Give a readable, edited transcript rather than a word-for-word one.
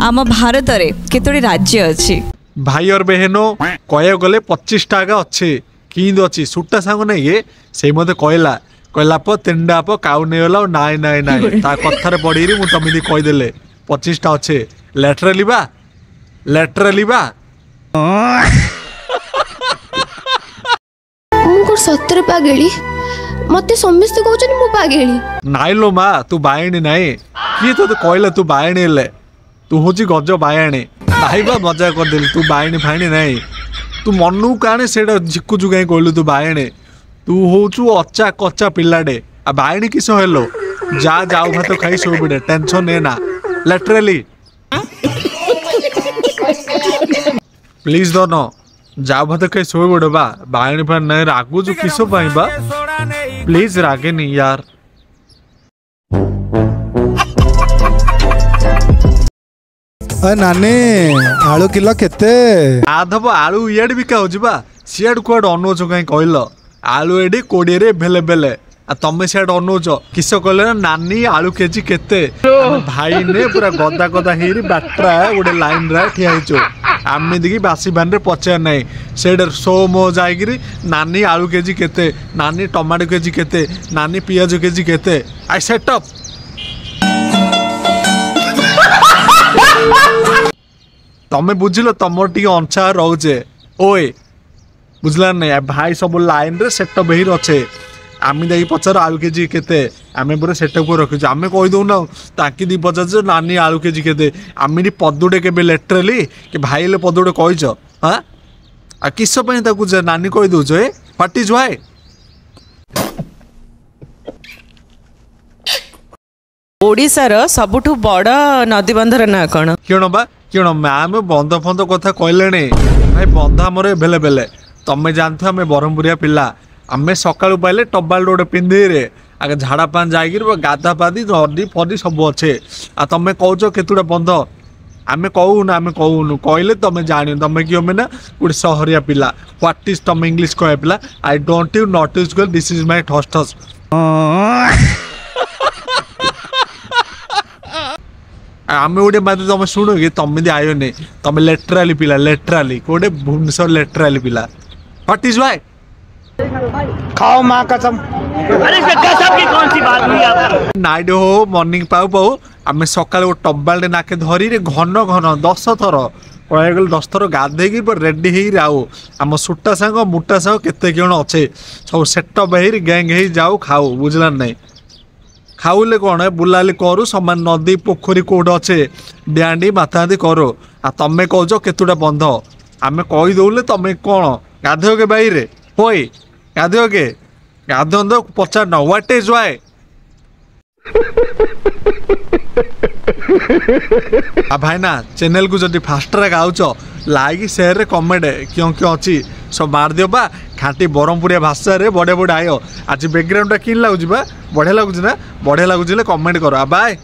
आम भारत रे केतोटी राज्य अच्छी भाई और बहनों कह गले 25 टाका अच्छे किंद अच्छी सुट्टा सांग नहीं ये से मत कहला कहला प तेंडा प काउ नहीं होला नाई नाई नाई ता कथार पड़ी मु तमिदी कहीदेले 25 टा अच्छे लेटरली बा मुझे सतरे पागेली मते समस्त कहउछन मु पागेली नाई लो मा तू बायणी नाई किए तो कहला तू बायणी हेले तू होची गज बायणी भाई बा मजा कर देली तू बायणी फायणी नाई तू मनू काने सेटा झिकुचु काई कहलु तू बायणी तू होचु अच्छा कच्चा पिलाडे आ बायणी किस हेलो जा जाऊ भात खाई सो बिडे टेंशन ने ना लिटरली प्लीज दोनो जाऊ भात खाई सो बिडे बा बायणी फान नहीं रागु जो किसो पाई बा प्लीज रागे नहीं यार नानी आलू किलो केते आधब आलू इड बिका हो सियाड़ कुआड अनौच कहीं कहल आलू एडी 20 रे बेले बेले आ तमे सियाड़ अनौच किस कहले नानी आलू केजी केते भाई ने पूरा गदा गदा हेरी बाट्रा गोटे लाइन रे ठिया हिचो आमे दिकी बासी बान रे पचार नहीं सेडर सो मो जाइगिरी नानी आलू केजी केते नानी टमाटो केजी केते नानी पियाज केजी केते आई सेट अप तमें बुझल तुम टी अंचा रोचे ओए बुझला नहीं भाई सब लाइन रे सेटअप ही रचे आम जाई पचार आलू केजी केते आम पूरा सेटअप को रखी आम कहीदौ ना ताकि दी पचार नानी आलू केजी केते आम पदुटे के लेटरली कि भाई ले पदुटे कहीच हाँ आ किस नानी कही दौच ए व्हाट इज व्हाई ओडिशार सबुठु बड़ नदीबंधर ना कौन क्यों मैम बंध फंध कथा कहले भाई बंध आमर एभेलेबेल तमें जानते आम ब्रह्मपुरिया पिला आम सका पाइले टबाल गोटे पिंधे रे आगे झाड़ा पान जाकर गाधा पादी नदी फदी सब अच्छे आ तमें कौच केतुटा बंध आम कहून आम कहून कहले तमें जान तमें कि ना गोटे सहरिया पिला व्हाट इज तमें इंग्लिश कह पिला I don't you not use girl this is my ठस ठस आम गोटे बात तुम शुणु कि तुम आयो नहीं तुम लेटराली पिला लेटराली गोटे भुवनेश्वर लेटराली पिला व्हाट इज व्हाई खाओ माँ कसम अरे कसम की कौन सी बात हुई आप नाइट हो मॉर्निंग पाऊ पाऊ आम सकाल टब्बाल नाके धरी घन घन 10 थर कहगल 10 थर गाधे रेडी हो आउ आम सुटा सांग मुटा सांग केते कौन अच्छे सब सेटअप हो गैंग हो जाऊ खाऊ बुझला नहीं खाऊले कौन है बुलाली करू समान नदी पोखरी कौट अच्छे डाँडी माथादी करो आ तमें कौच केतुटा बंध आम कहीदे तमें कौन गाधो के बाईरे होई गाधो के गाधो पचार न व्हाट इज व्हाई आ भाई ना चैनल को जब fast track ouch like share रे कमेंट क्यों क्यों अच्छी सब मार दियो बा खाटी ब्रह्मपुरिया भाषा रे बड़े बड़े आयो आज बैकग्राउंड किन लगुच बा बढ़िया लगुच ना बढ़िया लगुच कमेंट करो बाय।